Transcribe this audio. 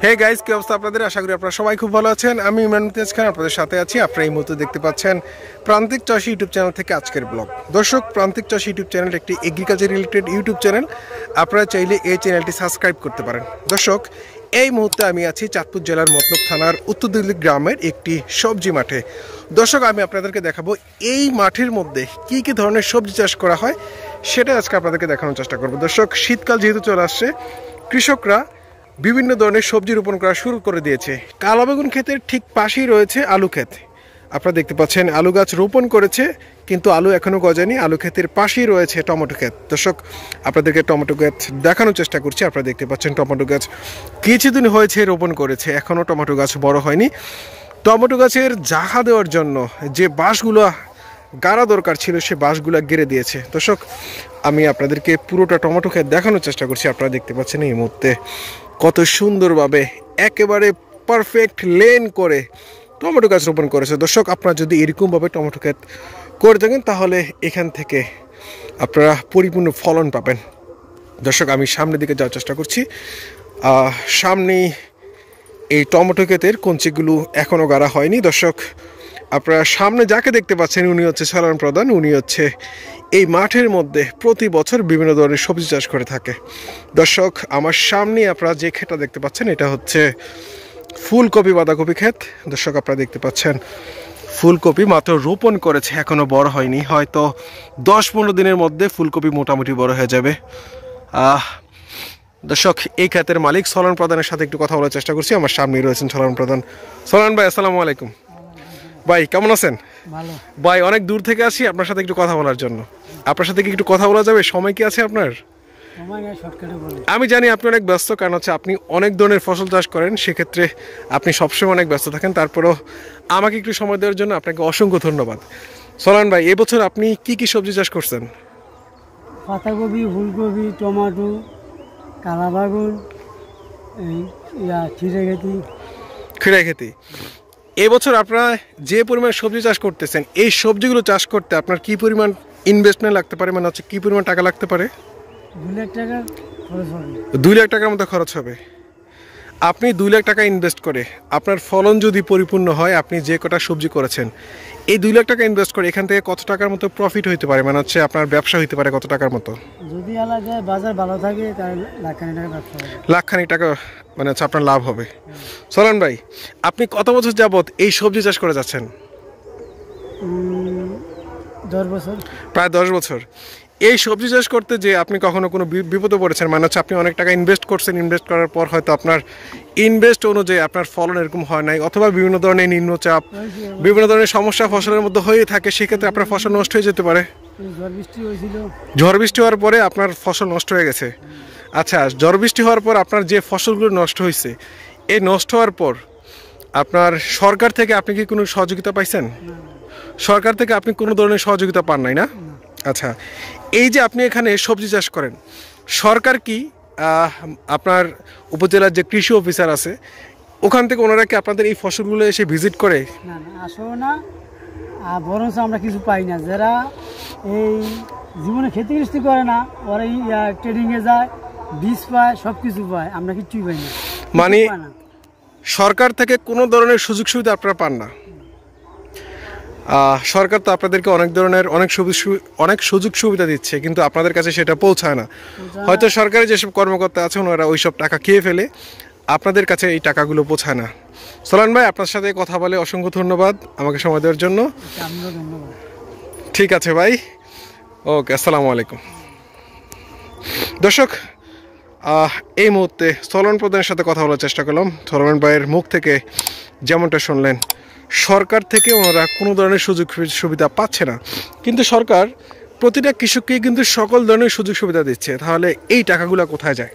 Hey guys, কি অবস্থা আপনাদের? আশা করি আপনারা সবাই খুব ভালো আছেন। আমি ইমরান মুমতাজ খান আপনাদের সাথে আছি। আপনারা এই মুহূর্তে দেখতে পাচ্ছেন প্রান্তিক চাষি ইউটিউব চ্যানেল থেকে আজকের ব্লগ। দর্শক, প্রান্তিক চাষি ইউটিউব চ্যানেল একটি এগ্রিকালচার রিলেটেড ইউটিউব চ্যানেল। আপনারা চাইলে এই চ্যানেলটি সাবস্ক্রাইব করতে পারেন। দর্শক, এই মুহূর্তে আমি আছি চাঁদপুর জেলার মতলব থানার উত্তর দিল্লি গ্রামের একটি সবজি মাঠে। দর্শক, আমি আপনাদেরকে দেখাবো এই মাঠের মধ্যে কি কি ধরনের সবজি চাষ করা হয়, সেটা আজকে আপনাদেরকে দেখানোর চেষ্টা করবো। দর্শক, শীতকাল যেহেতু চলে আসছে, কৃষকরা বিভিন্ন ধরনের সবজি রোপণ করা শুরু করে দিয়েছে। কালো বেগুন ক্ষেতের ঠিক পাশেই রয়েছে আলু ক্ষেত। আপনারা দেখতে পাচ্ছেন আলু গাছ রোপণ করেছে, কিন্তু আলু এখনও গজায়নি। আলু ক্ষেতের পাশেই রয়েছে টমেটো ক্ষেত। দর্শক, আপনাদেরকে টমেটো গাছ দেখানোর চেষ্টা করছি। আপনারা দেখতে পাচ্ছেন টমেটো গাছ কিছুদিন হয়েছে রোপণ করেছে, এখনও টমেটো গাছ বড় হয়নি। টমেটো গাছের জাহা দেওয়ার জন্য যে বাঁশগুলো গাড়া দরকার ছিল, সে বাঁশগুলো গেড়ে দিয়েছে। দর্শক, আমি আপনাদেরকে পুরোটা টমেটো ক্ষেত দেখানোর চেষ্টা করছি। আপনারা দেখতে পাচ্ছেন এই মুহূর্তে কত সুন্দরভাবে একেবারে পারফেক্ট লেন করে টমেটো গাছ রোপণ করেছে। দর্শক, আপনারা যদি এরকমভাবে টমেটো ক্ষেত করে থাকেন, তাহলে এখান থেকে আপনারা পরিপূর্ণ ফলন পাবেন। দর্শক, আমি সামনের দিকে যাওয়ার চেষ্টা করছি। সামনেই এই টমেটো ক্ষেতের কঞ্চিগুলো এখনও গাড়া হয়নি। দর্শক, আপনারা সামনে যাকে দেখতে পাচ্ছেন, উনি হচ্ছে সালাম প্রধান। উনি হচ্ছে এই মাঠের মধ্যে প্রতি বছর বিভিন্ন ধরনের সবজি চাষ করে থাকে। দর্শক, আমার সামনে আপনারা যে ক্ষেতটা দেখতে পাচ্ছেন, এটা হচ্ছে ফুলকপি বাঁধাকপি ক্ষেত। দর্শক, আপনারা দেখতে পাচ্ছেন ফুলকপি মাত্র রোপণ করেছে, এখনও বড় হয়নি। হয়তো 10-15 দিনের মধ্যে ফুলকপি মোটামুটি বড় হয়ে যাবে। দর্শক, এই ক্ষেতের মালিক সলান প্রধানের সাথে একটু কথা বলার চেষ্টা করছি। আমার সামনেই রয়েছেন সলান প্রধান। সলান ভাই, আসসালামু আলাইকুম। ভাই, কেমন আছেন? ভালো ভাই, অনেক দূর থেকে আসি আপনার সাথে একটু কথা বলার জন্য। আপনার সাথে কি একটু কথা বলা যাবে? সময় কি আছে আপনার? আমি জানি আপনি অনেক ব্যস্ত, কারণ হচ্ছে আপনি অনেক ধরনের ফসল চাষ করেন, সেক্ষেত্রে আপনি সবসময় অনেক ব্যস্ত থাকেন। তারপরেও আমাকে একটু সময় দেওয়ার জন্য আপনাকে অসংখ্য ধন্যবাদ। সলান ভাই, এবছর আপনি কি কি সবজি চাষ করছেন? পাতাকপি, ফুলকপি, টমেটো, কালা বেগুন, খিরা খেতি। এবছর আপনারা যে পরিমাণ সবজি চাষ করতেছেন, এই সবজিগুলো চাষ করতে আপনার কি পরিমাণ ইনভেস্টমেন্ট লাগতে পারে, মানে হচ্ছে কি পরিমাণ টাকা লাগতে পারে? 2 লাখ টাকা খরচ হবে। 2 লাখ টাকার মতো খরচ হবে। আপনি 2 লাখ টাকা ইনভেস্ট করে আপনার ফলন যদি পরিপূর্ণ হয়, আপনি যে কটা সবজি করেছেন, এই 2 লাখ টাকা ইনভেস্ট করে এখান থেকে কত টাকার মতো প্রফিট হইতে পারে, মানে হচ্ছে আপনার ব্যবসা হইতে পারে কত টাকার মতো? যদি এলাকায় বাজার ভালো থাকে, তাহলে লাখখানি টাকা ব্যবসা হবে। লাখখানিক টাকা মানে হচ্ছে আপনার লাভ হবে। সলান ভাই, আপনি কত বছর যাবত এই সবজি চাষ করে যাচ্ছেন? 10 বছর। প্রায় 10 বছর। এই সবজি চাষ করতে যে আপনি কখনো কোনো বিপদে পড়েছেন, মানে হচ্ছে আপনি অনেক টাকা ইনভেস্ট করছেন, ইনভেস্ট করার পর হয়তো আপনার ইনভেস্ট অনুযায়ী আপনার ফলন এরকম হয় নাই, অথবা বিভিন্ন ধরনের নিম্নচাপ, বিভিন্ন ধরনের সমস্যা ফসলের মধ্যে হয়ে থাকে, সেক্ষেত্রে আপনার ফসল নষ্ট হয়ে যেতে পারে। ঝড় বৃষ্টি হওয়ার পরে আপনার ফসল নষ্ট হয়ে গেছে। আচ্ছা, ঝড় বৃষ্টি হওয়ার পর আপনার যে ফসলগুলো নষ্ট হয়েছে, এই নষ্ট হওয়ার পর আপনার সরকার থেকে আপনি কি কোনো সহযোগিতা পাইছেন? সরকার থেকে আপনি কোনো ধরনের সহযোগিতা পান নাই, না? আচ্ছা, এই যে আপনি এখানে সবজি চাষ করেন, সরকার কি আপনার উপজেলার যে কৃষি অফিসার আছে, ওখান থেকে ওনারা কি আপনাদের এই ফসলগুলো এসে ভিজিট করে? না না, আসলে না, বরঞ্চ আমরা কিছু পাই না। যারা এই জীবনে খেতে গৃষ্টি করে না, ওরা ট্রেডিংয়ে যায়, বীজ পায়, সব কিছু পায়, আমরা কিচ্ছুই পাই না। মানে সরকার থেকে কোনো ধরনের সুযোগ সুবিধা আপনারা পান না? সরকার তো আপনাদেরকে অনেক ধরনের অনেক সুযোগ সুবিধা দিচ্ছে, কিন্তু আপনাদের কাছে সেটা পৌঁছায় না। হয়তো সরকারি যেসব কর্মকর্তা আছে, ওনারা ওইসব টাকা খেয়ে ফেলে, আপনাদের কাছে এই টাকাগুলো পৌঁছায় না। সলান ভাই, আপনার সাথে কথা বলে অসংখ্য ধন্যবাদ আমাকে সময় দেওয়ার জন্য। ঠিক আছে ভাই, ওকে, আসসালামু আলাইকুম। দর্শক, এই মুহূর্তে সলান প্রধানের সাথে কথা বলার চেষ্টা করলাম। সলান ভাইয়ের মুখ থেকে যেমনটা শুনলেন, সরকার থেকে ওনারা কোনো ধরনের সুযোগ সুবিধা পাচ্ছে না, কিন্তু সরকার প্রতিটা কৃষককে কিন্তু সকল ধরনের সুযোগ সুবিধা দিচ্ছে। তাহলে এই টাকাগুলো কোথায় যায়?